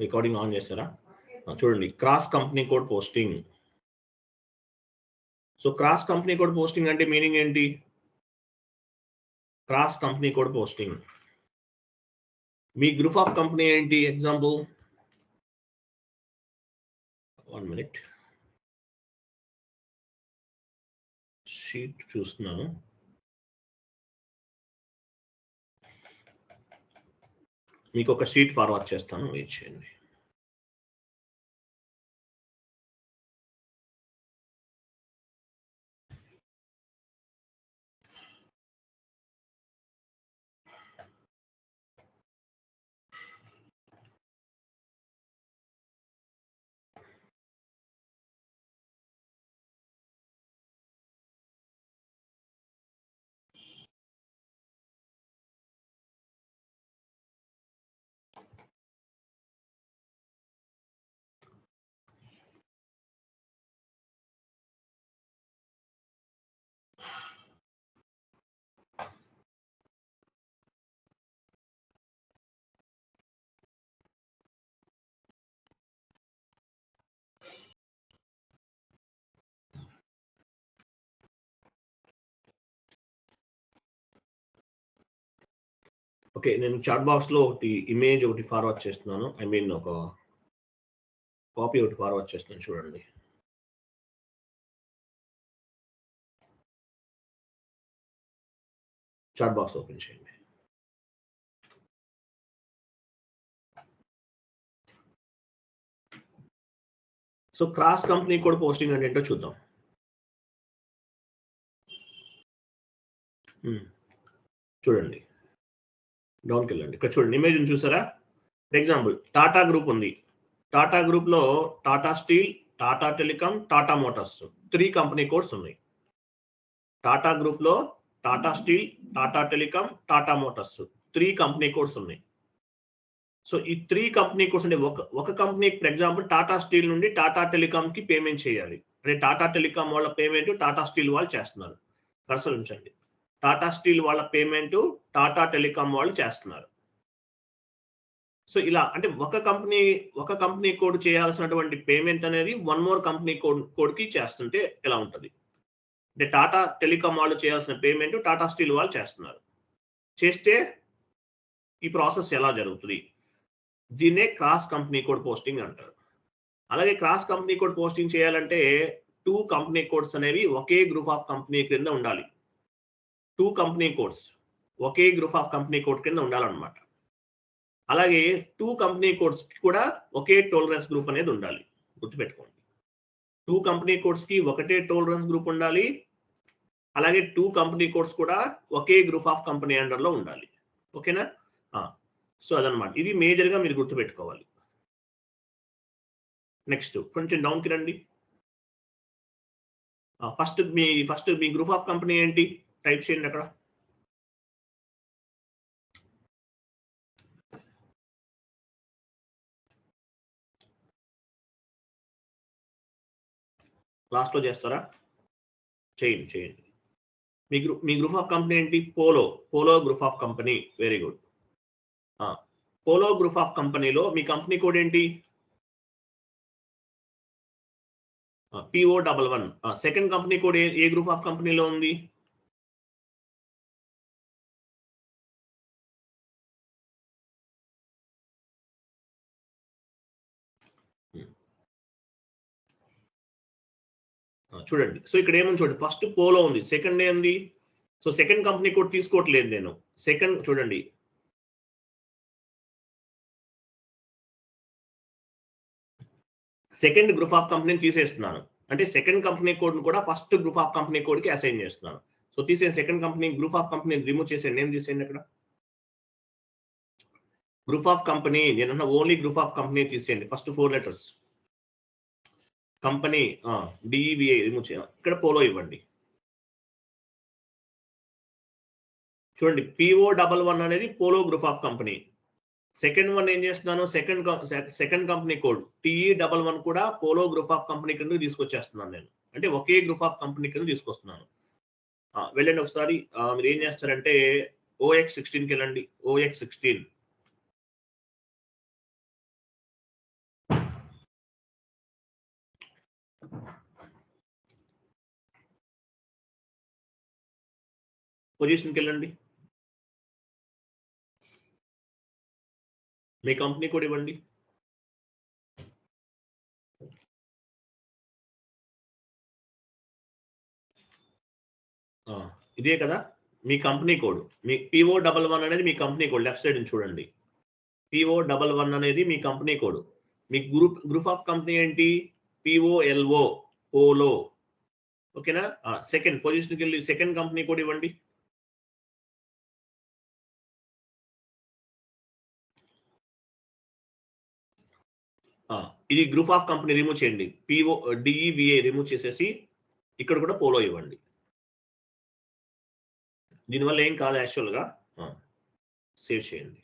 Recording on చేస్తారా? చూడండి, cross company code posting. So cross company code posting అంటే meaning ఏంటి? Cross company code posting, me group of company ఏంటి? Example, 1 minute, sheet చూస్తున్నాను. మీకు ఒక షీట్ ఫార్వర్డ్ చేస్తాను, వెయిట్ చేయండి. ఓకే, నేను చాట్ బాక్స్ లో ఒకటి ఇమేజ్ ఒకటి ఫార్వర్డ్ చేస్తున్నాను. ఐ మీన్ ఒక కాపీ ఒకటి ఫార్వర్డ్ చేస్తున్నాను, చూడండి. చాట్ బాక్స్ ఓపెన్ చేయండి. So cross company code posting అంటే ఏంటో చూద్దాం. చూడండి, డౌన్కి వెళ్ళండి. ఇక్కడ చూడండి, ఇమేజ్ చూసారా? ఎగ్జాంపుల్, టాటా గ్రూప్ ఉంది. టాటా గ్రూప్ లో Tata steel, Tata telecom, Tata Motors 3 company codes ఉన్నాయి. టాటా గ్రూప్ లో Tata steel, Tata telecom, Tata Motors 3 company codes ఉన్నాయి. సో ఈ 3 కంపెనీ కోడ్స్ అంటే ఒక company, for example Tata steel నుండి టాటా టెలికాం కి పేమెంట్ చేయాలి. అంటే టాటా టెలికాం వాళ్ళ పేమెంట్ టాటా స్టీల్ వాళ్ళు చేస్తున్నారు. కర్సర్ ఉంచండి. టాటా స్టీల్ వాళ్ళ పేమెంట్ టాటా టెలికాం వాళ్ళు చేస్తున్నారు. సో ఇలా అంటే ఒక కంపెనీ కోడ్ చేయాల్సినటువంటి పేమెంట్ అనేది వన్ మోర్ కంపెనీ కోడ్ కి చేస్తుంటే ఎలా ఉంటుంది? అంటే టాటా టెలికాం వాళ్ళు చేయాల్సిన పేమెంట్ టాటా స్టీల్ వాళ్ళు చేస్తున్నారు. చేస్తే ఈ ప్రాసెస్ ఎలా జరుగుతుంది? దీన్నే క్రాస్ కంపెనీ కోడ్ పోస్టింగ్ అంటారు. అలాగే క్రాస్ కంపెనీ కోడ్ పోస్టింగ్ చేయాలంటే 2 కంపెనీ కోడ్స్ అనేవి ఒకే గ్రూప్ ఆఫ్ కంపెనీ కింద ఉండాలి. 2 company codes okay group of company code కింద ఉండాలన్నమాట. అలాగే 2 కంపెనీ కోడ్స్ కూడా ఒకే టోలరెన్స్ గ్రూప్ అనేది ఉండాలి. గుర్తుపెట్టుకోండి, 2 కంపెనీ కోడ్స్ కి ఒకటే టోలరెన్స్ గ్రూప్ ఉండాలి. అలాగే 2 కంపెనీ కోడ్స్ కూడా ఒకే గ్రూప్ ఆఫ్ కంపెనీ అండర్ లో ఉండాలి. ఓకేనా? సో అదనమాట, ఇది మేజర్ గా మీరు గుర్తుపెట్టుకోవాలి. నెక్స్ట్ కొంచెం డౌన్ కి రండి. First me group of company ఏంటి? టైప్ చేయండి అక్కడ. లాస్ట్ లో చేస్తారా? చేయండి. మీ గ్రూప్ ఆఫ్ కంపెనీ ఏంటి? Polo group of company. Very good. Polo group of కంపెనీలో మీ కంపెనీ కోడ్ ఏంటి? PO11. Second company code A group of కంపెనీలో ఉంది? చూడండి, సో ఇక్కడ ఏముంది చూడండి, ఫస్ట్ పోలో ఉంది, సెకండ్ ఏంది? సో సెకండ్ కంపెనీ కోడ్ తీసుకోవట్లేదు నేను. సెకండ్ చూడండి, సెకండ్ గ్రూప్ ఆఫ్ కంపెనీని తీసేస్తున్నాను. అంటే సెకండ్ కంపెనీ కోడ్ కూడా first group of company code కి అసైన్ చేస్తున్నాను. సో తీసేయండి, second company group of company remove చేసేయండి. నేమ్ తీసేయండి అక్కడ. గ్రూప్ ఆఫ్ కంపెనీ, నేను ఓన్లీ గ్రూప్ ఆఫ్ కంపెనీ తీసేయండి. First 4 letters company, DEVA remove చేయాలి. ఇక్కడ పోలో ఇవ్వండి. చూడండి, PO11 అనేది Polo group of company. Second one ఏం చేస్తున్నాను? సెకండ్ కంపెనీ కోడ్ TE11 కూడా పోలో గ్రూప్ ఆఫ్ కంపెనీ కింద తీసుకొచ్చేస్తున్నాను నేను. అంటే ఒకే గ్రూప్ ఆఫ్ కంపెనీ కింద తీసుకొస్తున్నాను. వెళ్ళండి ఒకసారి. మీరు ఏం చేస్తారంటే OX16కి వెళ్ళండి. OX16 పొజిషన్కి వెళ్ళండి. మీ కంపెనీ కోడ్ ఇవ్వండి. ఇదే కదా మీ కంపెనీ కోడ్. మీ PO11 అనేది మీ కంపెనీ కోడ్. లెఫ్ట్ సైడ్ చూడండి. PO11 అనేది మీ కంపెనీ కోడ్. మీ గ్రూప్ ఆఫ్ కంపెనీ ఏంటి? POLO, Polo. ఓకేనా? సెకండ్ పొజిషన్కి వెళ్ళి సెకండ్ కంపెనీ కోడ్ ఇవ్వండి. ఇది గ్రూప్ ఆఫ్ కంపెనీ రిమూవ్ చేయండి. DEVA రిమూవ్ చేసేసి ఇక్కడ కూడా పోలో ఇవ్వండి. దీనివల్ల ఏం కాదు యాక్చువల్గా. సేవ్ చేయండి.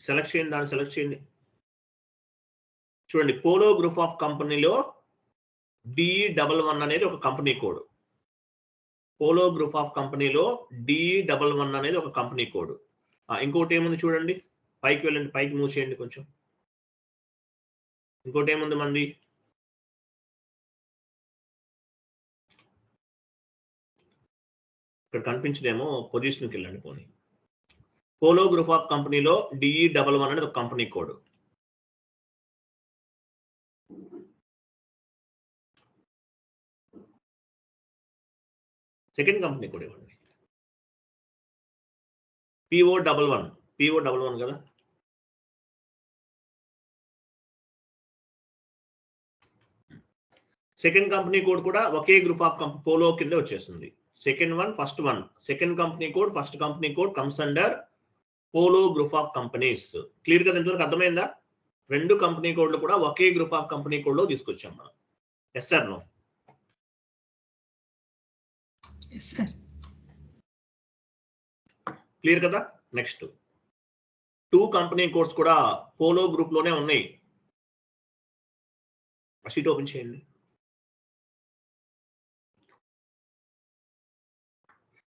సెలెక్ట్ చేయండి, దాన్ని సెలెక్ట్ చేయండి. చూడండి, పోలో గ్రూప్ ఆఫ్ కంపెనీలో DE11 అనేది ఒక company code. Polo group of కంపెనీలో DE11 అనేది ఒక కంపెనీ కోడ్. ఇంకోటి ఏముంది చూడండి, పైకి వెళ్ళండి, పైకి మూవ్ చేయండి కొంచెం. ఇంకోటి ఏముంది మంది? ఇక్కడ కనిపించదేమో, పొజిషన్కి వెళ్ళండి పోనీ. పోలో గ్రూప్ ఆఫ్ కంపెనీలో DE11 అనేది ఒక company code. Second company code ఇవ్వండి. PO11 కదా. సెకండ్ కంపెనీ కోడ్ కూడా ఒకే గ్రూప్ ఆఫ్ పోలో కింద వచ్చేస్తుంది. Second one, first one. Second company code, first company code comes under Polo group of companies. Clear కదా? ఇంతవరకు అర్థమైందా? రెండు కంపెనీ కోడ్లు కూడా ఒకే గ్రూప్ ఆఫ్ కంపెనీ కోడ్ లో తీసుకొచ్చాం మనం. Yes sir? నో? క్లియర్ కదా? నెక్స్ట్ 2 కంపెనీ కోడ్స్ కూడా పోలో గ్రూప్ లోనే ఉన్నాయి. షీట్ ఓపెన్ చేయండి.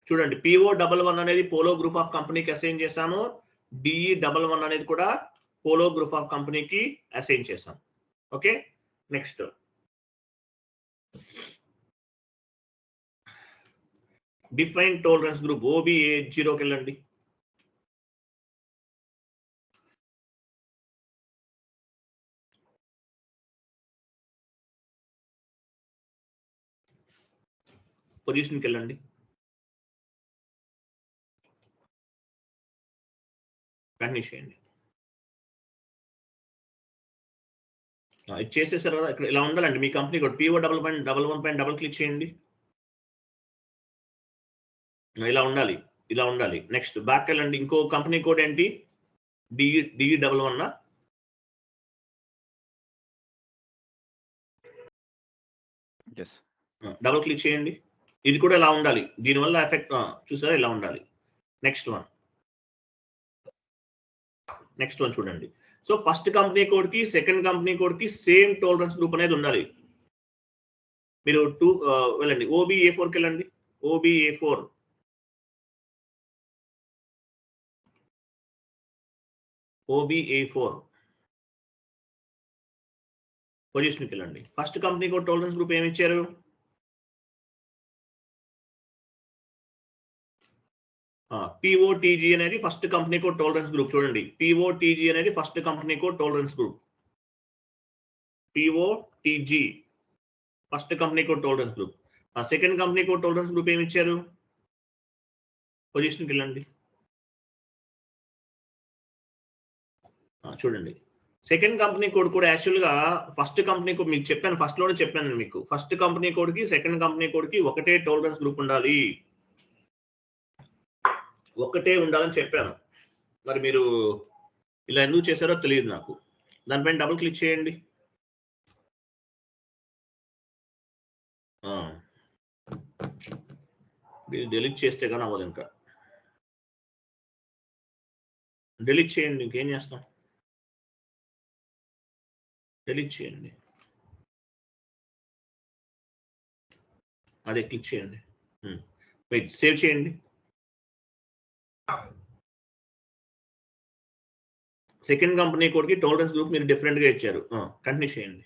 చూడండి, PO11 అనేది పోలో గ్రూప్ ఆఫ్ కంపెనీకి అసైన్ చేశాము. DE11 అనేది కూడా పోలో గ్రూప్ ఆఫ్ కంపెనీకి అసైన్ చేశాం. Okay, next define tolerance group OB80కి వెళ్ళండి. పొజిషన్కి వెళ్ళండి. కంటిన్యూ చేయండి. ఇది చేసేసారు కదా. ఇక్కడ ఇలా ఉండాలండి మీ కంపెనీ కోడ్. PO11 పైన డబుల్ క్లిక్ చేయండి. ఇలా ఉండాలి, ఇలా ఉండాలి. నెక్స్ట్ బ్యాక్ వెళ్ళండి. ఇంకో కంపెనీ కోడ్ ఏంటి? DE11. డబుల్ క్లిక్ చేయండి. ఇది కూడా ఇలా ఉండాలి. దీనివల్ల ఎఫెక్ట్ చూసారా? ఇలా ఉండాలి. నెక్స్ట్ వన్ చూడండి. సో ఫస్ట్ కంపెనీ కోడ్ కి సెకండ్ కంపెనీ కోడ్ కి సేమ్ టాలరెన్స్ గ్రూప్ అనేది ఉండాలి. మీరు వెళ్ళండి, OB84కి వెళ్ళండి. OB84 పొజిషన్కి వెళ్ళండి. First company code tolerance group ఏమి ఇచ్చారు? POTG అనేది first company code tolerance group. చూడండి, POTG అనేది first company code tolerance group. POTG first company code tolerance group. Second company code tolerance group ఏమి ఇచ్చారు? పొజిషన్కి వెళ్ళండి. చూడండి, సెకండ్ కంపెనీ కోడ్ కూడా యాక్చువల్గా ఫస్ట్ కంపెనీ కోడ్ మీకు చెప్పాను, ఫస్ట్ లోనే చెప్పాను మీకు. ఫస్ట్ కంపెనీ కోడ్ కి సెకండ్ కంపెనీ కోడ్ కి ఒకటే టాలరెన్స్ గ్రూప్ ఉండాలి, ఒకటే ఉండాలని చెప్పాను. మరి మీరు ఇలా ఎందుకు చేశారో తెలియదు నాకు. దానిపైన డబుల్ క్లిక్ చేయండి. డిలీట్ చేస్తే కానీ అవ్వదు. ఇంకా డిలీట్ చేయండి. ఇంకేం చేస్తాం? డిలీట్ చేయండి. అదే క్లిక్ చేయండి. వెయిట్, సేవ్ చేయండి. సెకండ్ కంపెనీ కోడ్ కి టాలరెన్స్ గ్రూప్ మీరు డిఫరెంట్ గా ఇచ్చారు. కంటిన్యూ చేయండి.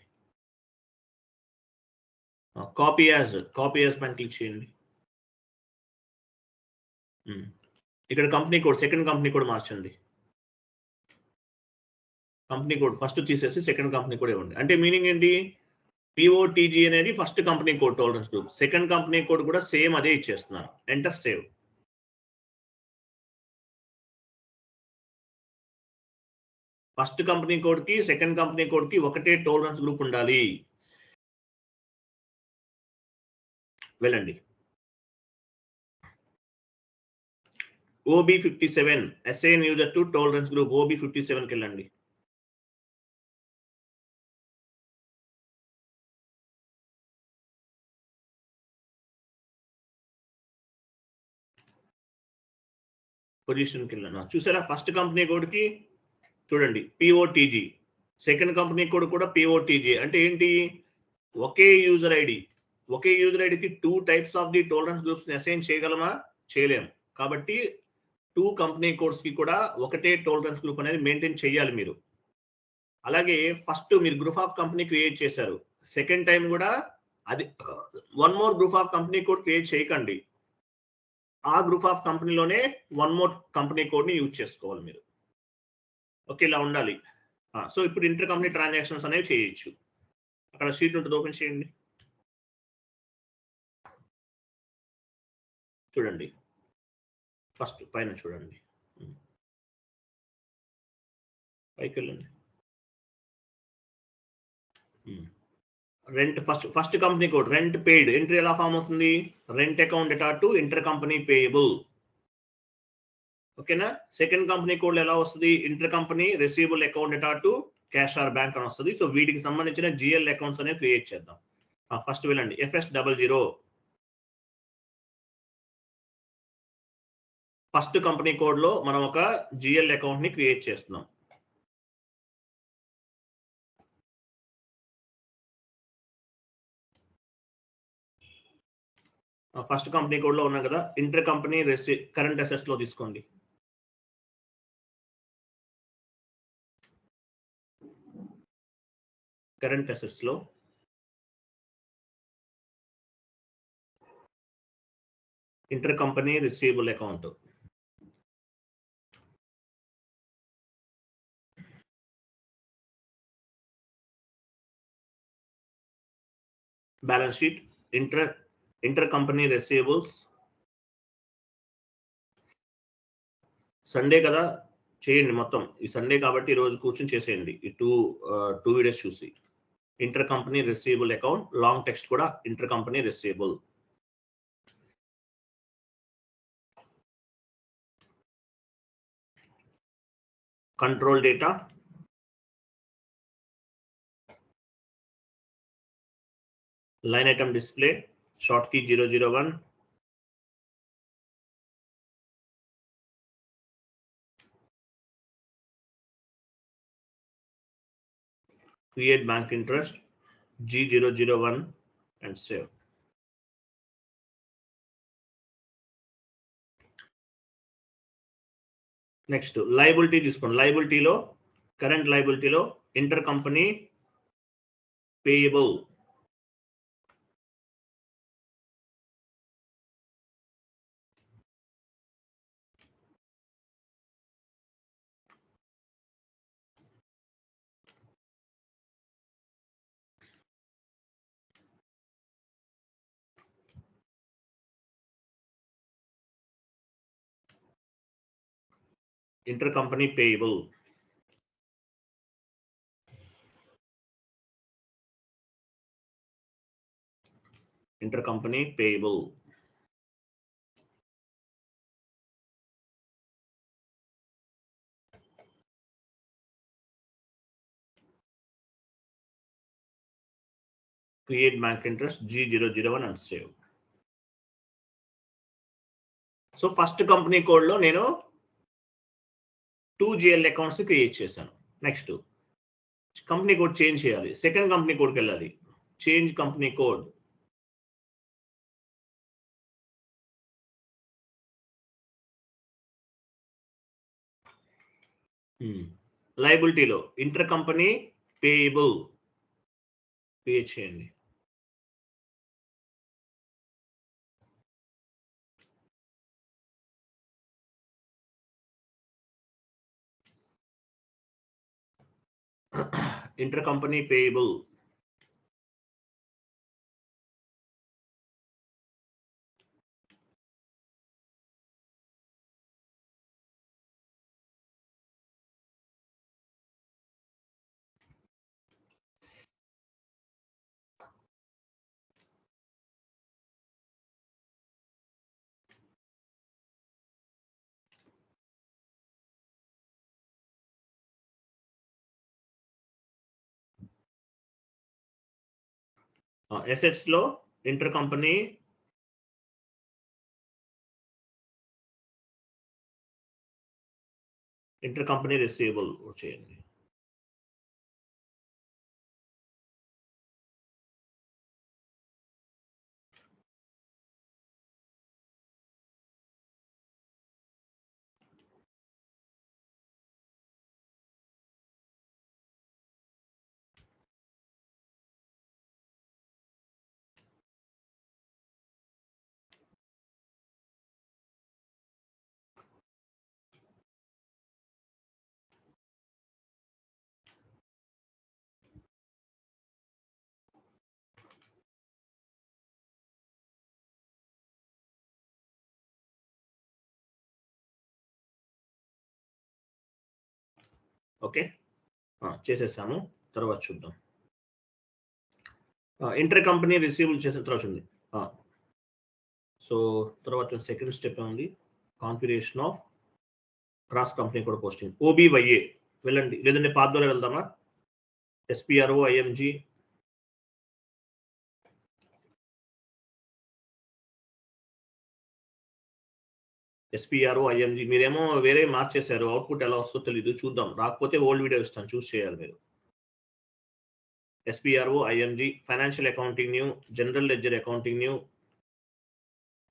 కాపీ యాజ్ పైన క్లిక్ చేయండి. ఇక్కడ company code, second company code మార్చండి. కంపెనీ కోడ్ ఫస్ట్ తీసేసి సెకండ్ కంపెనీ కోడ్ ఇవ్వండి. అంటే మీనింగ్ ఏంటి? పిఓటీజీ అనేది first company code tolerance group, second company code కూడా సేమ్ అదే ఇచ్చేస్తున్నారు. Enter save. First company code కి సెకండ్ కంపెనీ కోడ్ కి ఒకటే టాలరెన్స్ గ్రూప్ ఉండాలి. వెళ్ళండి. OB57 assign user to tolerance group. OB57 కి వెళ్ళండి. పొజిషన్కి వెళ్ళండి. చూసారా? ఫస్ట్ కంపెనీ కోడ్ కి చూడండి పిఓటీజీ, సెకండ్ కంపెనీ కోడ్ కూడా పిఓటీజీ. అంటే ఏంటి? ఒకే యూజర్ ఐడికి 2 types of the tolerance groups ని అసైన్ చేయగలమా? చేయలేము. కాబట్టి 2 కంపెనీ కోడ్స్ కి కూడా ఒకటే టాలరెన్స్ గ్రూప్ అనేది మెయింటైన్ చేయాలి మీరు. అలాగే ఫస్ట్ మీరు గ్రూప్ ఆఫ్ కంపెనీ క్రియేట్ చేశారు, సెకండ్ టైం కూడా అది 1 more group of company code create చేయకండి. ఆ group of company 1 more company code ని యూజ్ చేసుకోవాలి మీరు. ఓకే, ఇలా ఉండాలి. సో ఇప్పుడు ఇంటర్ కంపెనీ ట్రాన్సాక్షన్స్ అనేవి చేయొచ్చు. అక్కడ షీట్ ఉంటుంది, ఓపెన్ చేయండి. చూడండి ఫస్ట్ పైన చూడండి, పైకి వెళ్ళండి. Rent first company code rent paid entry ఎలా ఫామ్ అవుతుంది? Rent account data to inter company payable. ఓకేనా? సెకండ్ కంపెనీ కోడ్ ఎలా వస్తుంది? Inter company receivable account data to cash or bank అని వస్తుంది. సో వీటికి సంబంధించిన జిఎల్ అకౌంట్స్ అనేవి క్రియేట్ చేద్దాం. ఫస్ట్ వెళ్ళండి FS00. ఫస్ట్ కంపెనీ కోడ్ లో మనం ఒక జిఎల్ అకౌంట్ ని క్రియేట్ చేస్తున్నాం. ఫస్ట్ కంపెనీ కోడ్ లో ఉన్నాం కదా, ఇంటర్ కంపెనీ కరెంట్ అసెట్స్ లో తీసుకోండి. కరెంట్ అసెట్స్ లో inter company receivable account. Balance sheet inter company receivables. Sunday కదా, చేయండి మొత్తం. ఈ సండే కాబట్టి ఈ రోజు కూర్చొని చేసేయండి ఈ టూ వీడియోస్ చూసి. Inter company receivable account, long text కూడా inter company receivable. Control data, line item display, short key 001, create bank interest G001 and save. Next liability తీసుకోండి. లయబిలిటీలో కరెంట్ లయబిలిటీలో inter company payable. Intercompany payable. Intercompany payable. Create bank interest G001 and save. So first company code లో నేను 2 GL accounts create చేశాను. Next company code change చేయాలి. Second company కోడ్కి వెళ్ళాలి. Change company code. లయబిలిటీలో ఇంటర్ కంపెనీ పేయబుల్ క్రియేట్ చేయండి. Intercompany payable. Assets లో intercompany receivable చేయండి. ఓకే, చేసేసాము. తర్వాత చూద్దాం. ఇంటర్ కంపెనీ రిసీవబుల్ చేసిన తర్వాత చూడండి. సో తర్వాత సెకండ్ స్టెప్ ఉంది, కాన్ఫిగరేషన్ ఆఫ్ క్రాస్ కంపెనీ కూడా పోస్టింగ్. OBYA వెళ్ళండి, లేదంటే పాత్ ద్వారా వెళ్దామా? SPRO IMG మీరేమో వేరే మార్చేశారు, అవుట్పుట్ ఎలా వస్తుందో తెలీదు, చూద్దాం. రాకపోతే ఓల్డ్ వీడియో ఇస్తాను, చూస్ చేయాలి మీరు. SPRO IMG financial accounting new, general ledger accounting new,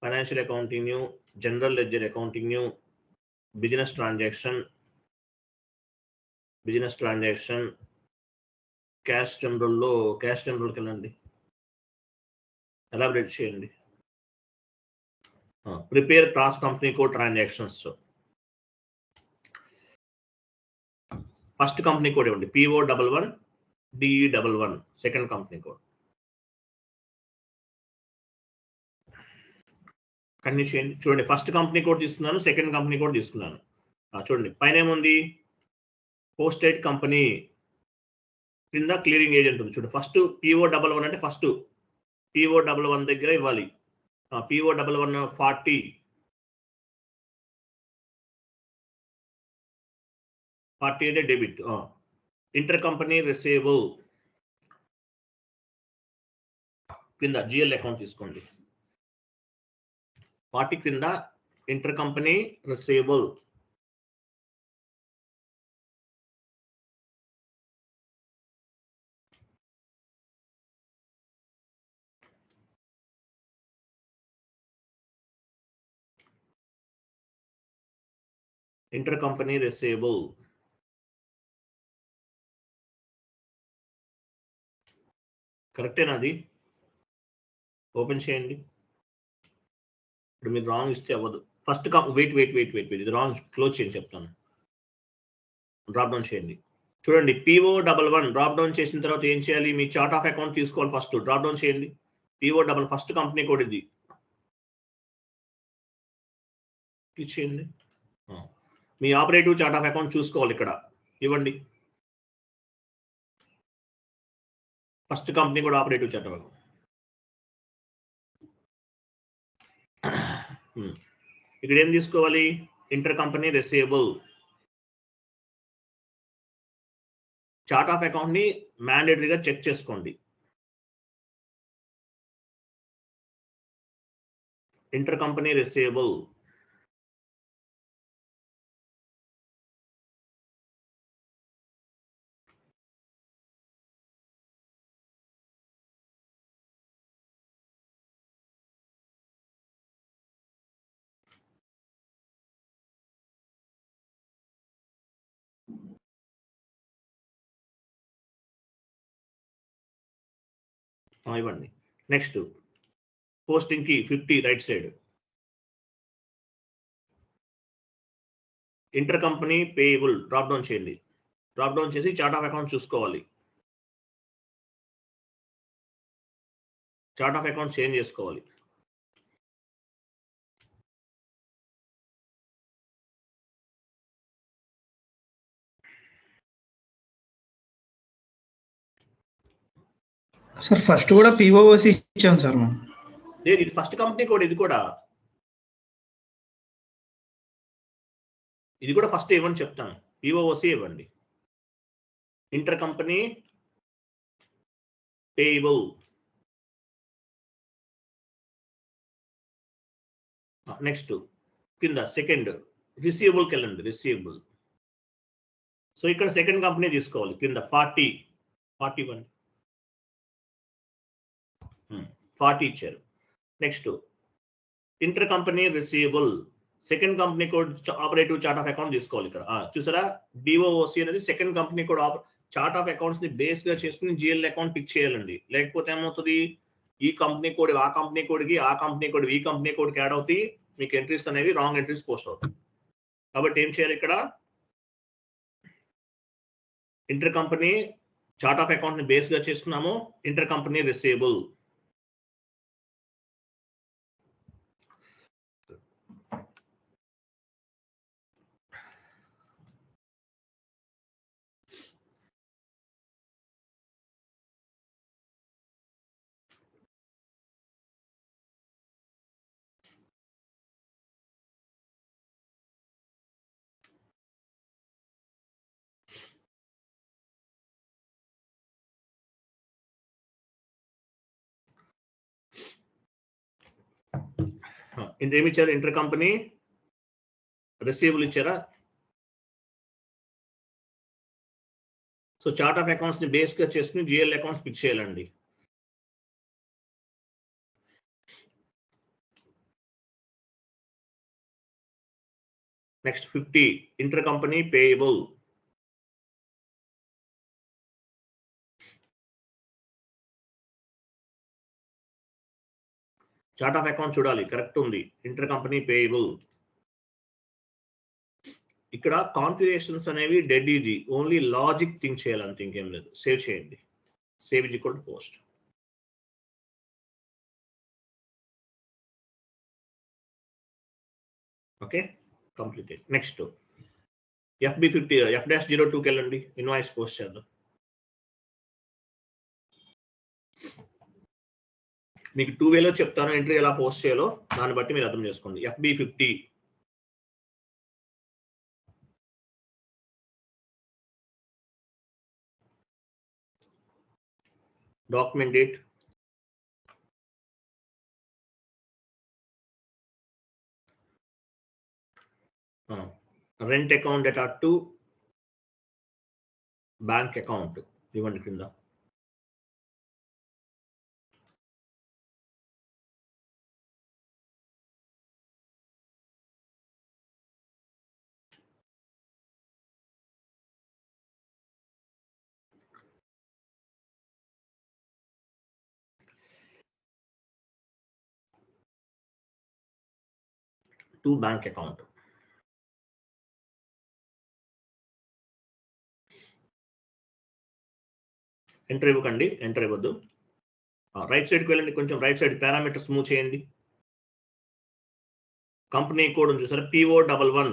financial accounting new, general ledger accounting new, business transaction, cash జనరల్కి వెళ్ళండి, ఎలాబరేట్ చేయండి. Prepare cross company code transactions. First company code ఇవ్వండి, PO11 DE11, second company code. Continue చేయండి. చూడండి, first company code తీసుకున్నాను, second company code తీసుకున్నాను. చూడండి పైన ఏముంది, పోస్టెడ్ కంపెనీ కింద క్లియరింగ్ ఏజెంట్ ఉంది. చూడండి, ఫస్ట్ PO11 అంటే ఫస్ట్ PO11 దగ్గర ఇవ్వాలి. PO11 40 అంటే డెబిట్. ఇంటర్ కంపెనీ రిసీవబుల్ కింద GL అకౌంట్ తీసుకోండి. 40 కింద inter company receivable. Inter company receivable. కరెక్టేనా? అది ఓపెన్ చేయండి. ఇప్పుడు మీరు రాంగ్ ఇస్తే అవ్వదు. ఫస్ట్ వెయిట్ ఇది రాంగ్, క్లోజ్ చేయండి చెప్తాను. డ్రాప్ డౌన్ చేయండి. చూడండి, PO11 డ్రాప్ డౌన్ చేసిన తర్వాత ఏం చేయాలి, మీ చార్ట్ ఆఫ్ అకౌంట్ తీసుకోవాలి. ఫస్ట్ డ్రాప్ డౌన్ చేయండి. PO11 ఫస్ట్ కంపెనీ కోడ్ ఇది, క్లిక్ చేయండి. మీ ఆపరేటివ్ చార్ట్ ఆఫ్ అకౌంట్ చూసుకోవాలి, ఇక్కడ ఇవ్వండి. ఫస్ట్ కంపెనీ కూడా ఆపరేటివ్ చార్ట్ ఆఫ్ అకౌంట్. ఇక్కడ ఏం తీసుకోవాలి, inter company receivable. Chart of account ని మ్యాండేటరీగా చెక్ చేసుకోండి. Inter company receivable. ఇవ్వండి. నెక్స్ట్ పోస్టింగ్ కి 50 right side, inter company payable drop down చేయండి. డ్రాప్ డౌన్ చేసి చార్ట్ ఆఫ్ అకౌంట్ చూసుకోవాలి. చార్ట్ ఆఫ్ అకౌంట్ చేంజ్ చేసుకోవాలి. సార్ ఫస్ట్ కూడా పిఓఓసి ఇచ్చాం సార్ మనం. లేదు, ఇది ఫస్ట్ కంపెనీ కోడ్. ఇది కూడా ఫస్ట్ ఇవ్వని చెప్తాను. పిఓఓసి ఇవ్వండి. Inter company payable. నెక్స్ట్ కింద సెకండ్ రిసీవబుల్కి వెళ్ళండి. రిసీవబుల్. సో ఇక్కడ సెకండ్ కంపెనీ తీసుకోవాలి. కింద 41 40 ఇచ్చారు. Next inter company receivable second company code operative chart of account తీసుకోవాలి. ఇక్కడ చూసారా, డిఓఓసి అనేది second company code chart of accounts ని బేస్ గా చేసుకుని జిఎల్ అకౌంట్ పిక్ చేయాలండి. లేకపోతే ఏమవుతుంది, ఈ కంపెనీ కోడ్ ఆ కంపెనీ కోడ్కి, ఆ కంపెనీ కోడ్ ఈ కంపెనీ కోడ్కి యాడ్ అవుతాయి. మీకు ఎంట్రీస్ అనేవి రాంగ్ ఎంట్రీస్ పోస్ట్ అవుతాయి. కాబట్టి ఏం చేయాలి, ఇక్కడ inter company chart of account ని బేస్ గా చేసుకున్నాము. Inter company receivable. ఏమి ఇచ్చారు, ఇంటర్ కంపెనీ రిసీవబుల్ ఇచ్చారా. సో చార్ట్ ఆఫ్ అకౌంట్స్ ని బేస్ గా చేసుకుని జిఎల్ అకౌంట్స్ పిక్ చేయాలండి. Next 50 inter company payable. Chart of account చూడాలి, కరెక్ట్ ఉంది. Inter company payable. ఇక్కడ కాన్ఫిగరేషన్స్ అనేవి dead easy. Only logic think చేయాలంటే ఇంకేం లేదు. సేవ్ చేయండి. Save is equal to post. Okay, completed. Next FB50 F-02కి వెళ్ళండి. ఇన్వాయిస్ పోస్ట్ చేద్దాం. మీకు 2 వేలో చెప్తాను ఎంట్రీ ఎలా పోస్ట్ చేయాలో, దాన్ని బట్టి మీరు అర్థం చేసుకోండి. FB50 document date, rent account data to bank account ఇవ్వండి కింద. To bank account. ఎంటర్ ఇవ్వకండి, ఎంటర్ ఇవ్వద్దు. రైట్ సైడ్కి వెళ్ళండి. కొంచెం రైట్ సైడ్ పారామీటర్స్ మూవ్ చేయండి. కంపెనీ కోడ్ చూసారా, PO11.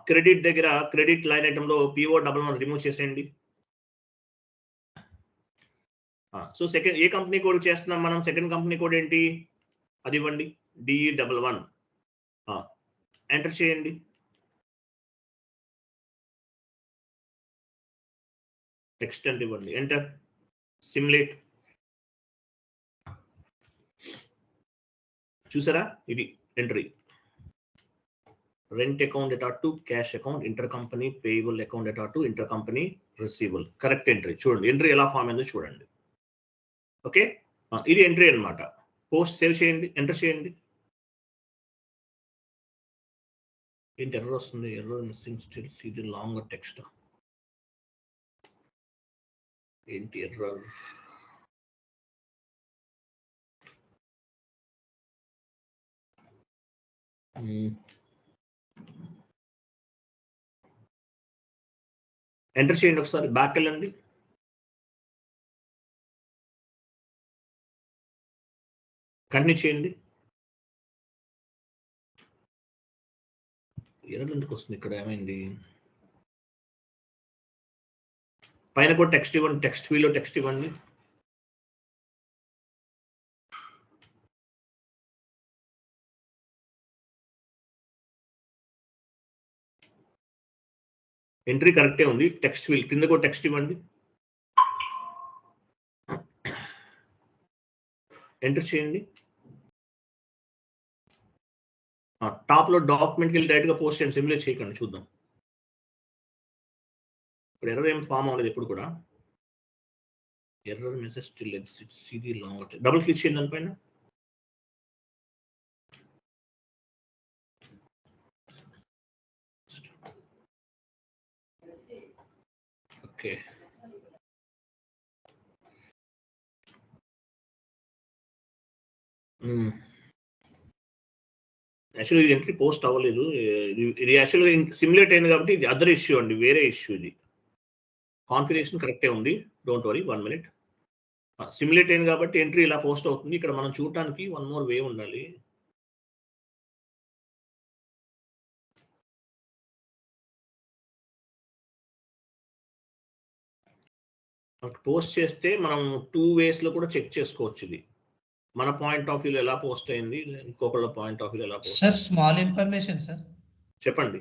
క్రెడిట్ దగ్గర క్రెడిట్ లైన్ ఐటమ్ లో PO11 రిమూవ్ చేసేయండి. సో సెకండ్ ఏ కంపెనీ కోడ్ చేస్తున్నాం మనం, సెకండ్ కంపెనీ కోడ్ ఏంటి అది ఇవ్వండి. DE11 ఎంటర్ చేయండి. ఎక్స్టెంట్ ఇవ్వండి, ఎంటర్. సిమ్యులేట్. చూసారా, ఇది entry. Rent account data to cash account, inter company payable account data to inter company receivable. Correct entry. చూడండి ఎంట్రీ ఎలా ఫామ్ అయిందో చూడండి. ఓకే, ఇది ఎంట్రీ అన్నమాట. పోస్ట్ సేవ్ చేయండి, ఎంటర్ చేయండి. ఏంటి ఎర్రర్ వస్తుంది, error missing still see the longer text. ఏంటి ఎర్రర్, ఎంటర్ చేయండి ఒకసారి, బ్యాక్ వెళ్ళండి. కంటిన్యూ చేయండి. ఎర్రర్ ఎందుకు వస్తుంది ఇక్కడ, ఏమైంది? పైన కూడా టెక్స్ట్ ఇవ్వండి, టెక్స్ట్ ఫీల్డ్లో టెక్స్ట్ ఇవ్వండి. ఎంట్రీ కరెక్టే ఉంది, టెక్స్ట్ ఫీల్డ్ కింద కూడా టెక్స్ట్ ఇవ్వండి. ఎంటర్ చేయండి. టాప్ లో డాక్యుమెంట్కి వెళ్ళి డైరెక్ట్ గా పోస్ట్ చేయండి, సిమ్యులేట్ చేయకండి, చూద్దాం. ఇప్పుడు ఎర్రర్ ఏం ఫామ్ అవ్వలేదు ఎప్పుడు కూడా. ఎర్రర్ మెసేజ్ స్టిల్ ఎగ్జిట్స్, ఇది లాంగ్. డబుల్ క్లిక్ చేయండి దానిపైన. ఓకే, యాక్చువల్లీ ఇది ఎంట్రీ పోస్ట్ అవ్వలేదు. ఇది యాక్చువల్గా సిమ్యులేట్ అయింది కాబట్టి ఇది అదర్ ఇష్యూ అండి, వేరే ఇష్యూ ఇది. కాన్ఫిగరేషన్ కరెక్టే ఉంది, డోంట్ వరీ, 1 minute. సిమ్యులేట్ అయింది కాబట్టి ఎంట్రీ ఇలా పోస్ట్ అవుతుంది. ఇక్కడ మనం చూడటానికి వన్ మోర్ వే ఉండాలి. పోస్ట్ చేస్తే మనం 2 ways లో కూడా చెక్ చేసుకోవచ్చు. ఇది మన పాయింట్ ఆఫ్ వ్యూలో ఎలా పోస్ట్ అయింది, ఇంకొకళ్ళ పాయింట్ ఆఫ్ వ్యూలో ఎలా post. Sir small information sir, చెప్పండి.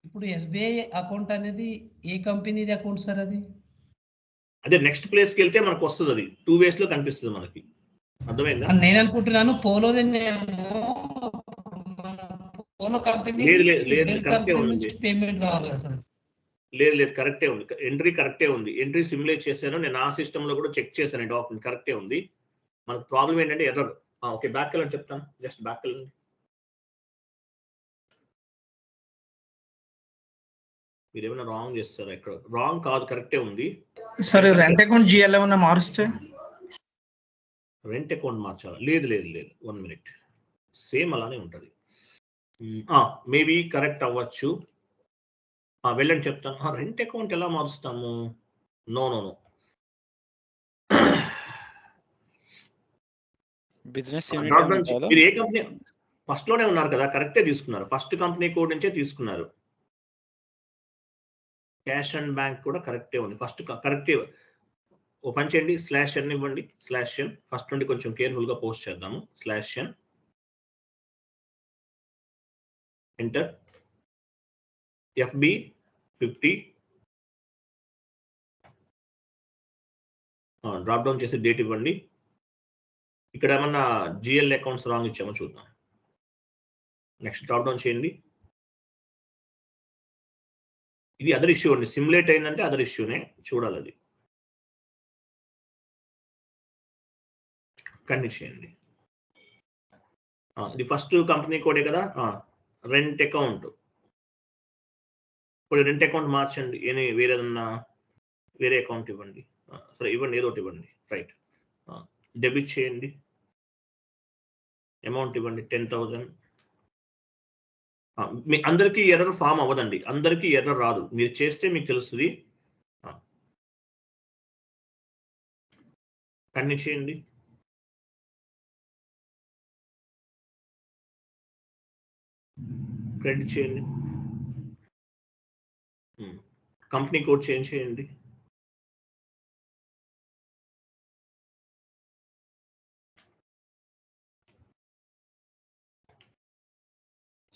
ఇప్పుడు ఎస్బీఐ అకౌంట్ అనేది ఏ కంపెనీది అకౌంట్ సార్? అది అదే నెక్స్ట్ ప్లేస్కి వెళ్తే మనకు వస్తుంది, అది 2 ways లో కనిపిస్తుంది మనకి, అర్థమైందా? నేను అనుకుంటున్నాను పోలోది, పోలో కంపెనీ కరెక్టే ఉంది. పేమెంట్ కావాలి కదా సార్? లేదు కరెక్టే ఉంది, ఎంట్రీ కరెక్టే ఉంది. ఎంట్రీ సిమ్యులేట్ చేశాను నేను, ఆ సిస్టమ్ లో కూడా చెక్ చేశాను, డాక్యుమెంట్ కరెక్టే ఉంది. మనకు ప్రాబ్లం ఏంటంటే ఎర్రర్. ఓకే, బ్యాక్ వెళ్ళని చెప్తాను, జస్ట్ బ్యాక్ వెళ్ళండి. మీరు ఏమైనా రాంగ్ చేస్తారా? ఇక్కడ రాంగ్ కాదు, కరెక్టే ఉంది. సరే, రెంట్ అకౌంట్ జిఎల్ ఏమన్నా మారుస్తే? రెంట్ అకౌంట్ మార్చాలా? లేదు 1 minute, సేమ్ అలానే ఉంటుంది. మేబీ కరెక్ట్ అవ్వచ్చు. వెళ్ళండి చెప్తాను. రెంట్ అకౌంట్ ఎలా మారుస్తాము? నో, బిజినెస్ మీరు ఏ కంపెనీ ఫస్ట్ లోనే ఉన్నారు కదా, కరెక్టే తీసుకున్నారు. ఫస్ట్ కంపెనీ కోడ్ నుంచే తీసుకున్నారు. క్యాష్ అండ్ బ్యాంక్ కూడా కరెక్టే ఉంది, ఫస్ట్ కరెక్టే. ఓ పని చేయండి, /n ఇవ్వండి, /n ఫస్ట్ నుండి కొంచెం కేర్ఫుల్ గా పోస్ట్ చేద్దాము. /n enter, FB 50, drop down చేసి డేట్ ఇవ్వండి. ఇక్కడ ఏమన్నా జిఎల్ అకౌంట్స్ రాంగ్ ఇచ్చామో చూద్దాం. నెక్స్ట్ డ్రాప్ డౌన్ చేయండి. ఇది అదర్ ఇష్యూ అండి, సిమ్యులేట్ అయిందంటే అదర్ ఇష్యూనే, చూడాలి అది. కంటిన్యూ చేయండి. ఇది ఫస్ట్ కంపెనీ కోడే కదా, రెంట్ అకౌంట్. ఇప్పుడు రెంట్ అకౌంట్ మార్చండి, వేరే అకౌంట్ ఇవ్వండి. సరే ఇవ్వండి, ఏదో ఒకటి ఇవ్వండి. రైట్, డెబిట్ చేయండి, అమౌంట్ ఇవ్వండి 10,000. మీ అందరికీ ఎర్రర్ ఫామ్ అవ్వదండి, అందరికీ ఎర్రర్ రాదు, మీరు చేస్తే మీకు తెలుస్తుంది. కంటిన్యూ చేయండి. క్రెడిట్ చేయండి, కంపెనీ కోడ్ చేంజ్ చేయండి.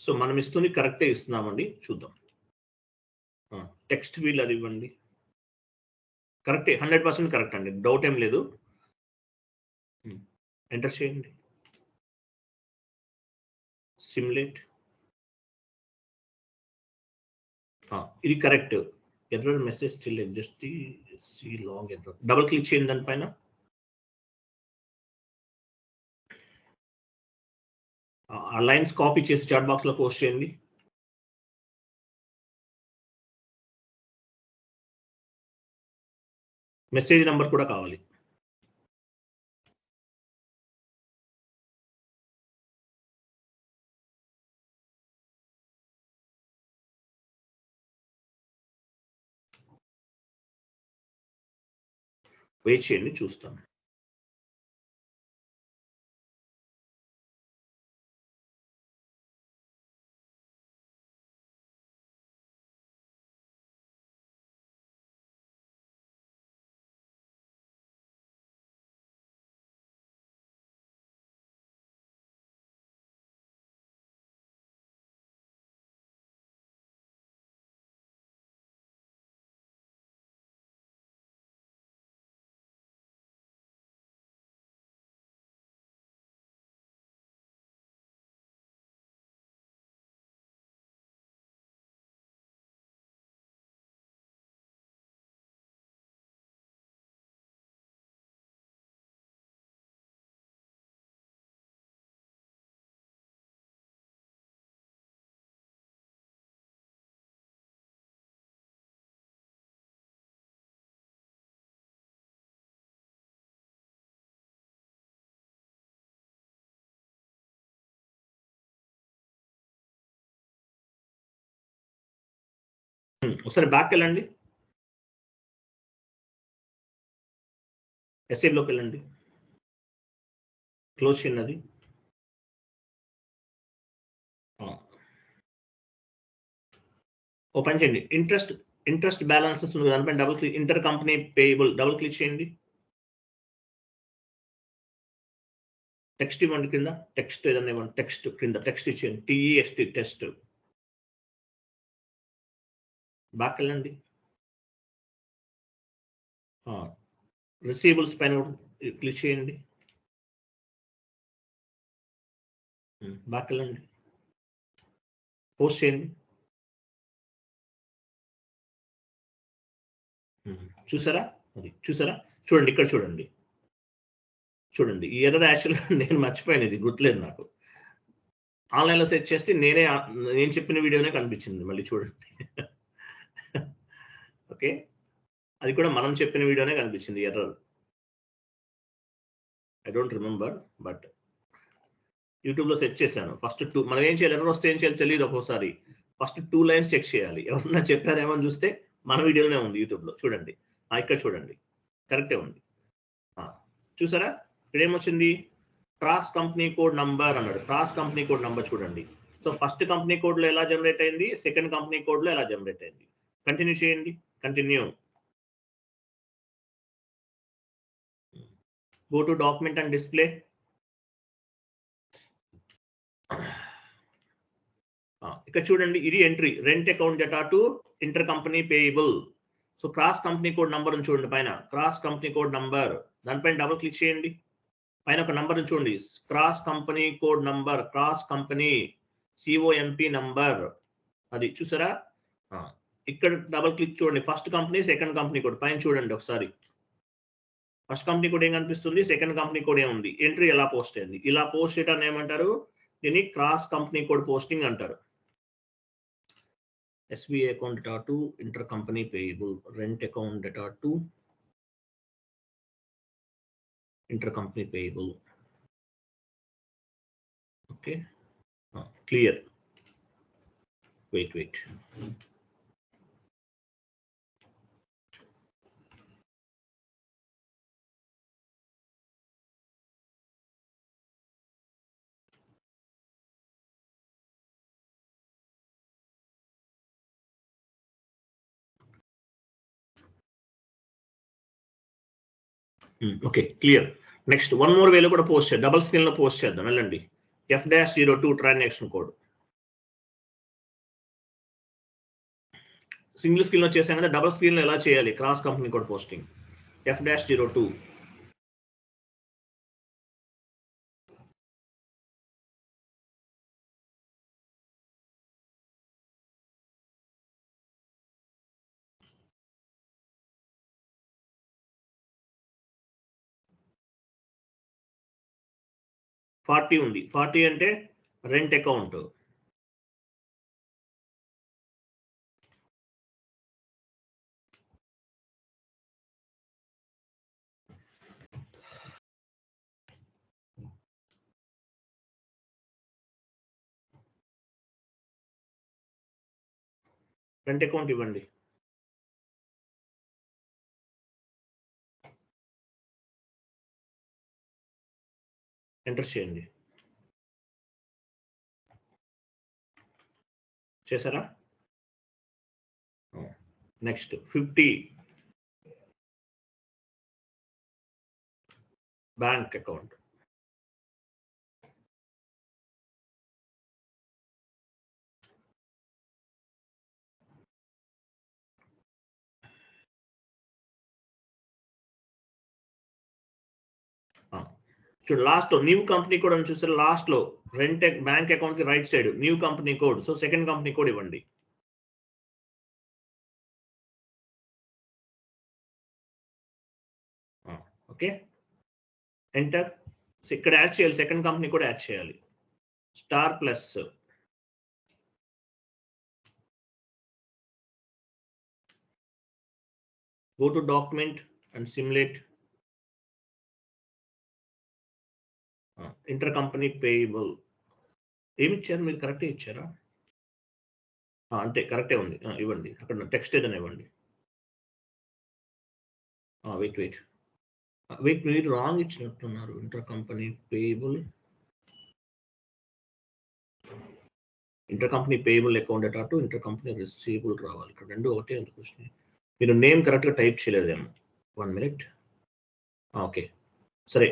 సో మనం ఇస్తుంది కరెక్టే ఇస్తున్నామండి, చూద్దాం. టెక్స్ట్ ఫీల్డ్ అది ఇవ్వండి, కరెక్టే, 100% కరెక్ట్ అండి, డౌట్ ఏం లేదు. ఎంటర్ చేయండి, సిమ్యులేట్. ఇది correct. Error message still exist, see long error. Double click చేయండి దానిపైన. ఆ లైన్స్ కాపీ చేసి చాట్ బాక్స్ లో పోస్ట్ చేయండి. మెసేజ్ నెంబర్ కూడా కావాలి. వెయిట్ చేయండి, చూస్తాను. ఒకసారి బ్యాక్ వెళ్ళండి, ఎస్ఏలోకి వెళ్ళండి, క్లోజ్ చేయండి అది. ఓపెన్ చేయండి. ఇంట్రెస్ట్ బ్యాలెన్సెస్ ఉంది, దానిపైన double click, inter company payable double click చేయండి. టెక్స్ట్ ఇవ్వండి, కింద టెక్స్ట్ ఏదన్నా ఇవ్వండి, టెక్స్ట్ కింద టెక్స్ట్ ఇచ్చేయండి, TEXT టెస్ట్. బ్యాక్ వెళ్ళండి, రిసీవబుల్స్ పైన క్లిక్ చేయండి, బ్యాక్ వెళ్ళండి, పోస్ట్ చేయండి. చూసారా, అది చూసారా, చూడండి ఇక్కడ చూడండి, చూడండి ఈ ఎర్రర్ యాక్చువల్గా నేను మర్చిపోయాను, ఇది గుర్తులేదు నాకు. ఆన్లైన్లో సెర్చ్ చేస్తే నేను చెప్పిన వీడియోనే కనిపించింది, మళ్ళీ చూడండి. ఓకే, అది కూడా మనం చెప్పిన వీడియోనే కనిపించింది error. I don't remember, but యూట్యూబ్లో సెర్చ్ చేశాను. ఫస్ట్ 2 మనం ఏం చేయాలి, ఎర్రర్ వస్తే ఏం చేయాలి తెలియదు ఒక్కోసారి. ఫస్ట్ 2 లైన్స్ చెక్ చేయాలి, ఎవరన్నా చెప్పారేమో అని చూస్తే మన వీడియోనే ఉంది యూట్యూబ్లో, చూడండి. ఇక్కడ చూడండి, కరెక్టే ఉంది. చూసారా, ఇక్కడ ఏమొచ్చింది, క్రాస్ కంపెనీ కోడ్ నంబర్ అన్నాడు. క్రాస్ కంపెనీ కోడ్ నంబర్ చూడండి. సో ఫస్ట్ కంపెనీ కోడ్లో ఎలా జనరేట్ అయింది, సెకండ్ కంపెనీ కోడ్లో ఎలా జనరేట్ అయింది. కంటిన్యూ చేయండి, continue. Go to document and display. ఇక్కడ చూడండి, ఇది entry, rent account data to inter company payable. So cross company code number చూడండి పైన, క్రాస్ కంపెనీ కోడ్ నంబర్, దానిపైన డబుల్ క్లిక్ చేయండి. పైన ఒక నంబర్ చూడండి, cross company code number, cross company COMP number, అది చూసారా. ఇక్కడ డబుల్ క్లిక్ చూడండి, first company second company code పైన చూడండి ఒకసారి. ఫస్ట్ కంపెనీ కోడ్ ఏం కనిపిస్తుంది, సెకండ్ కంపెనీ కోడ్ ఏముంది, ఎంట్రీ ఎలా పోస్ట్ అయింది. ఇలా పోస్ట్ చేయడాన్ని ఏమంటారు, దీన్ని క్రాస్ కంపెనీ కోడ్ పోస్టింగ్ అంటారు. SBI account data to intercompany payable, rent account data to intercompany payable. Okay, clear. Wait. Okay, clear. Next one more వేలో కూడా పోస్ట్ చేద్దాం, డబుల్ స్క్రీన్ లో పోస్ట్ చేద్దాం. వెళ్ళండి, F-02 transaction code. Single screen లో చేసాం కదా, డబుల్ స్క్రీన్ లో ఎలా చేయాలి cross company code posting. F-02. $40 ఉంది, 40 అంటే రెంట్ అకౌంట్. రెంట్ అకౌంట్ ఇవ్వండి. ఎంటర్ చేయండి. చేశారా? Next 50 bank account. చూడు లాస్ట్ లో న్యూ కంపెనీ కోడ్ అని చూస్తే లాస్ట్ లో రెంట్ బ్యాంక్ అకౌంట్ కి right side new company code. So second company code ఇవ్వండి. Okay, enter. ఇక్కడ యాడ్ చేయాలి, సెకండ్ కంపెనీ కూడా యాడ్ చేయాలి. Star plus go to document and simulate intercompany payable. ఏమి ఇచ్చారు మీరు? కరెక్టే ఇచ్చారా? అంతే, కరెక్టే ఉంది. ఇవ్వండి, అక్కడ టెక్స్ట్ ఏదైనా ఇవ్వండి. వెయిట్ మీరు రాంగ్ ఇచ్చినట్టున్నారు. ఇంటర్కంపెనీ పేయబుల్, ఇంటర్కంపెనీ పేయబుల్ అకౌంట్ అట టు ఇంటర్కంపెనీ రిసీవబుల్ రావాలి. ఇక్కడ రెండు ఒకటే ఎందుకు వచ్చినాయి? మీరు నేమ్ కరెక్ట్గా టైప్ చేయలేదేమో. 1 minute. ఓకే, సరే,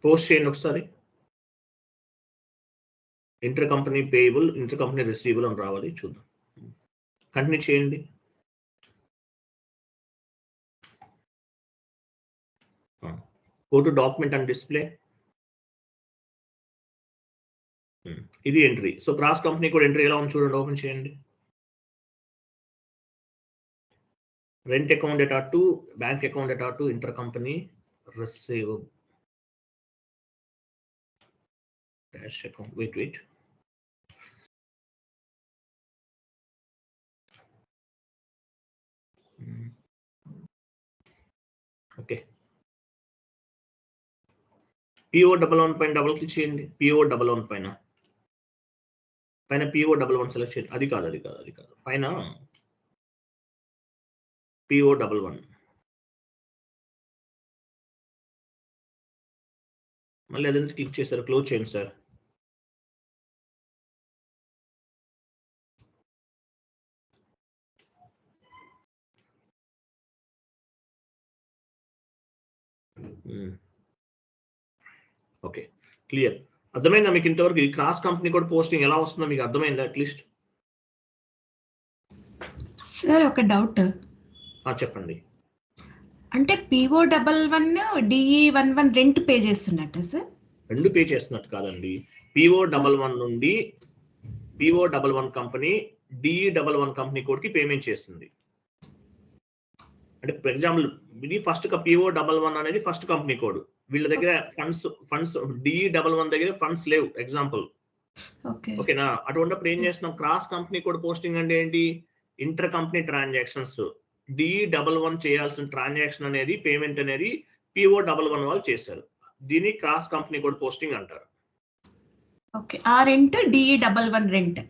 పోస్ట్ చేయండి ఒకసారి. Inter company payable, inter company receivable అని రావాలి. చూద్దాం, కంటిన్యూ చేయండి. Go to document and display. ఇది ఎంట్రీ. సో క్రాస్ కంపెనీ కూడా ఎంట్రీ ఎలా ఉంది చూడండి, ఓపెన్ చేయండి. Rent account data to bank account data to inter company receivable dash account. Wait okay, PO11 పైన డబుల్ క్లిక్ చేయండి. PO11 పైన PO11 సెలెక్ట్ చేయండి. అది కాదు పైన PO11 మళ్ళీ అదంతా క్లిక్ చేశారు. క్లోజ్ చేయండి సార్. Okay, clear. అర్థమైందా మీకు ఇంతవరకు? ఈ క్రాస్ కంపెనీ కూడా పోస్టింగ్ ఎలా వస్తుందో మీకు అర్థమైందా అట్లీస్ట్? సార్ ఒక డౌట్. చెప్పండి. అంటే PO11 DE11 రెంట్ పే చేస్తున్నట్ట సార్? రెండు పే చేస్తున్నట్టు కాదండి. PO11 నుండి PO11 company DE11 company కోడ్కి payment చేస్తుంది. అంటే ఫర్ ఎగ్జాంపుల్ ఇది ఫస్ట్ PO11 అనేది ఫస్ట్ కంపెనీ కోడ్. వీళ్ళ దగ్గర ఫండ్స్ DE11 దగ్గర ఫండ్స్ లేవు ఎగ్జాంపుల్. ఓకేనా? అటువంటిప్పుడు ఏం చేస్తున్నాం? క్రాస్ కంపెనీ కోడ్ పోస్టింగ్ అంటే ఏంటి? ఇంటర్ కంపెనీ ట్రాన్సాక్షన్స్ DE11 చేయాల్సిన ట్రాన్సాక్షన్ అనేది, పేమెంట్ అనేది PO11 వాళ్ళు చేశారు. దీన్ని క్రాస్ కంపెనీ కోడ్ పోస్టింగ్ అంటారు. ఓకే, ఆ రెంట్ DE11 రెంట్.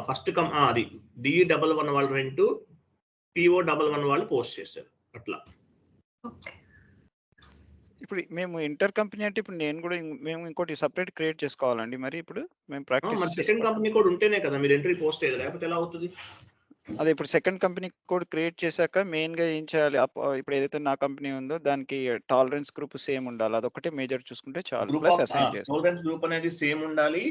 ఫస్ట్ అది DE11 వాళ్ళ రెంట్ PO11 వాళ్ళు పోస్ట్ చేశారు. అట్లా. ఓకే, ఇప్పుడు మేము ఇంటర్ కంపెనీ అంటే ఇప్పుడు మేము ఇంకోటి సెపరేట్ క్రియేట్ చేసుకోవాలండి. మరి ఇప్పుడు మేము ప్రాక్టీస్ మరి సెకండ్ కంపెనీ కోడ్ ఉంటేనే కదా మీరు ఎంట్రీ పోస్ట్ చేయాలి, లేకపోతే ఎలా అవుతుంది? అదే ఇప్పుడు సెకండ్ కంపెనీ కోడ్ క్రియేట్ చేశాక మెయిన్ గా ఏం చేయాలి? ఇప్పుడు ఏదైతే నా కంపెనీ ఉందో దానికి టాలరెన్స్ గ్రూప్ సేమ్ ఉండాలి. అదొకటే మేజర్ చూసుకుంటే చాలు. ప్లస్ అసైన్ చేస్తాం. టాలరెన్స్ గ్రూప్ అనేది సేమ్ ఉండాలి.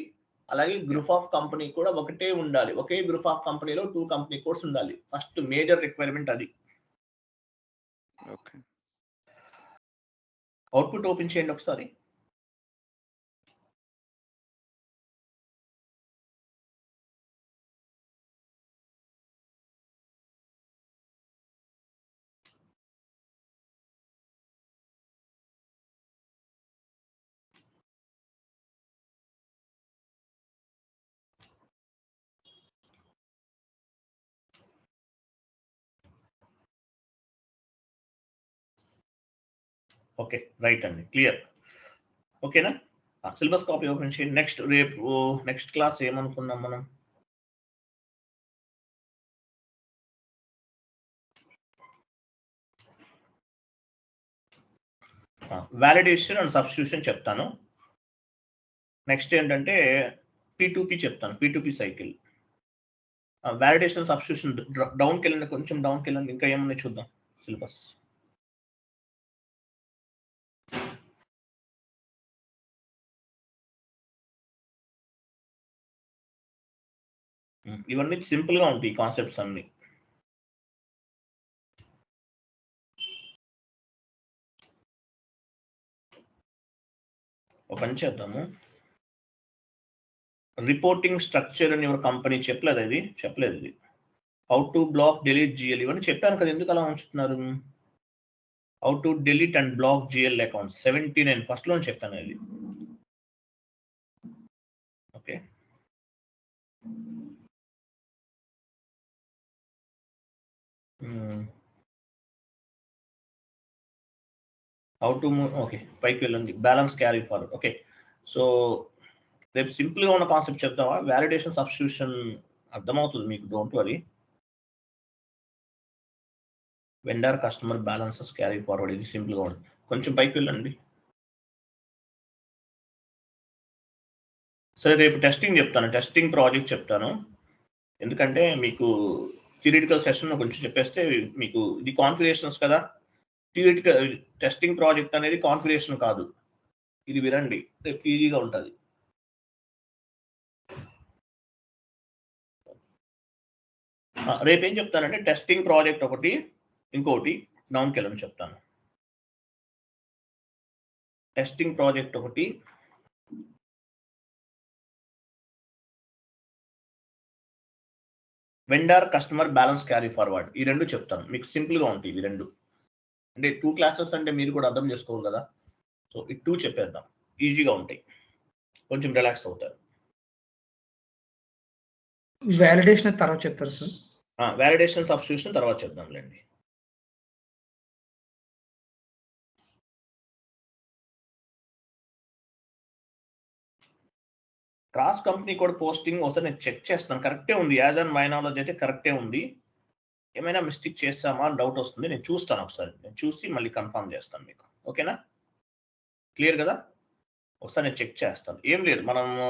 అలాగే గ్రూప్ ఆఫ్ కంపెనీ కూడా ఒకటే ఉండాలి. ఒకే గ్రూప్ ఆఫ్ కంపెనీలో 2 కంపెనీ కోడ్స్ ఉండాలి. ఫస్ట్ మేజర్ రిక్వైర్మెంట్ అది. ఓకే, అవుట్పుట్ ఓపెన్ చేయండి ఒకసారి. ఓకే, రైట్ అండి, క్లియర్. ఓకేనా? సిలబస్ కాపీ ఓపెన్ చేయండి. నెక్స్ట్ క్లాస్ ఏమనుకున్నాం మనం? వ్యాలిడేషన్ అండ్ సబ్స్టిట్యూషన్ చెప్తాను. నెక్స్ట్ ఏంటంటే P2P చెప్తాను, P2P సైకిల్. వ్యాలిడేషన్ సబ్స్టిట్యూషన్ డౌన్కి వెళ్ళండి, కొంచెం డౌన్కి వెళ్ళండి, ఇంకా ఏమన్నా చూద్దాం సిలబస్. ఇవన్నీ సింపుల్గా ఉంటాయి కాన్సెప్ట్స్ అన్ని. ఒక పని చేద్దాము, రిపోర్టింగ్ స్ట్రక్చర్ అని యువర్ కంపెనీ చెప్పలేదు ఇది. How to block delete GL ఇవన్నీ చెప్పాను కదా, ఎందుకు అలా ఉంచుతున్నారు? How to delete and block GL accounts 79 first లో చెప్పాను ఇది. Okay, how to move. Okay, పైకి వెళ్ళండి, balance carry forward. Okay, so రేపు సింపుల్గా ఉన్న కాన్సెప్ట్ చెప్తావా? వ్యాలిడేషన్ సబ్స్టిట్యూషన్ అర్థమవుతుంది మీకు, don't worry. Vendor customer balances carry forward, ఇది సింపుల్గా ఉంటుంది. కొంచెం పైకి వెళ్ళండి. సరే, రేపు టెస్టింగ్ చెప్తాను, టెస్టింగ్ ప్రాజెక్ట్ చెప్తాను. ఎందుకంటే మీకు థియరిటికల్ సెషన్ కొంచెం చెప్పేస్తే మీకు ఇది కాన్ఫిగరేషన్స్ కదా. థియరిటికల్ టెస్టింగ్ ప్రాజెక్ట్ అనేది కాన్ఫిగరేషన్ కాదు, ఇది వినండి, రేపు ఈజీగా ఉంటుంది. రేపు ఏం చెప్తానంటే టెస్టింగ్ ప్రాజెక్ట్ ఒకటి, ఇంకోటి డౌన్కి వెళ్ళని చెప్తాను. టెస్టింగ్ ప్రాజెక్ట్ ఒకటి, vendor customer balance carry forward, ఈ రెండు చెప్తాను. మీకు సింపుల్గా ఉంటాయి ఇవి రెండు. అంటే 2 క్లాసెస్ అంటే మీరు కూడా అర్థం చేసుకోవాలి కదా. సో ఈ 2 చెప్పేద్దాం, ఈజీగా ఉంటాయి, కొంచెం రిలాక్స్ అవుతారు. వ్యాలిడేషన్ తర్వాత చెప్తారు సార్. వ్యాలిడేషన్ సబ్స్టిట్యూషన్ తర్వాత చెప్దాంలేండి. క్రాస్ కంపెనీ కోడ్ పోస్టింగ్ ఒకసారి నేను చెక్ చేస్తాను, కరెక్టే ఉంది. యాజ్ అండ్ మై నాలెడ్జ్ అయితే కరెక్టే ఉంది. ఏమైనా మిస్టేక్ చేస్తామా డౌట్ వస్తుంది, నేను చూస్తాను ఒకసారి, నేను చూసి మళ్ళీ కన్ఫర్మ్ చేస్తాను మీకు. ఓకేనా, క్లియర్ కదా? ఒకసారి నేను చెక్ చేస్తాను. ఏం లేదు, మనము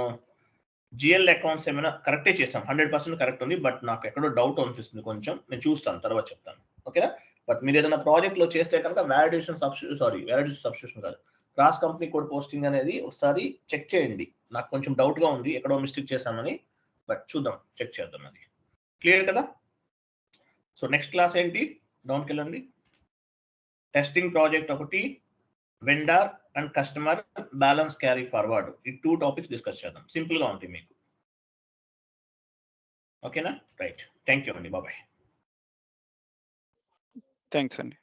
జిఎల్ అకౌంట్స్ ఏమైనా కరెక్టే చేసాం, 100% కరెక్ట్ ఉంది. బట్ నాకు ఎక్కడో డౌట్ అనిపిస్తుంది కొంచెం, నేను చూస్తాను, తర్వాత చెప్తాను. ఓకేనా? బట్ మీరు ఏదైనా ప్రాజెక్ట్లో చేస్తే కనుక వ్యాలిడేషన్ సబ్స్టిట్యూషన్ కాదు, క్రాస్ కంపెనీ కోడ్ పోస్టింగ్ అనేది ఒకసారి చెక్ చేయండి. నాకు కొంచెం డౌట్గా ఉంది, ఎక్కడో మిస్టేక్ చేశామని. బట్ చూద్దాం, చెక్ చేద్దాం. అది క్లియర్ కదా? సో నెక్స్ట్ క్లాస్ ఏంటి, డౌన్కి వెళ్ళండి. టెస్టింగ్ ప్రాజెక్ట్ ఒకటి, vendor and customer balance carry forward, ఈ 2 టాపిక్స్ డిస్కస్ చేద్దాం. సింపుల్గా ఉంటాయి మీకు. ఓకేనా? రైట్, థ్యాంక్ యూ అండి, బాబాయ్. థ్యాంక్స్ అండి.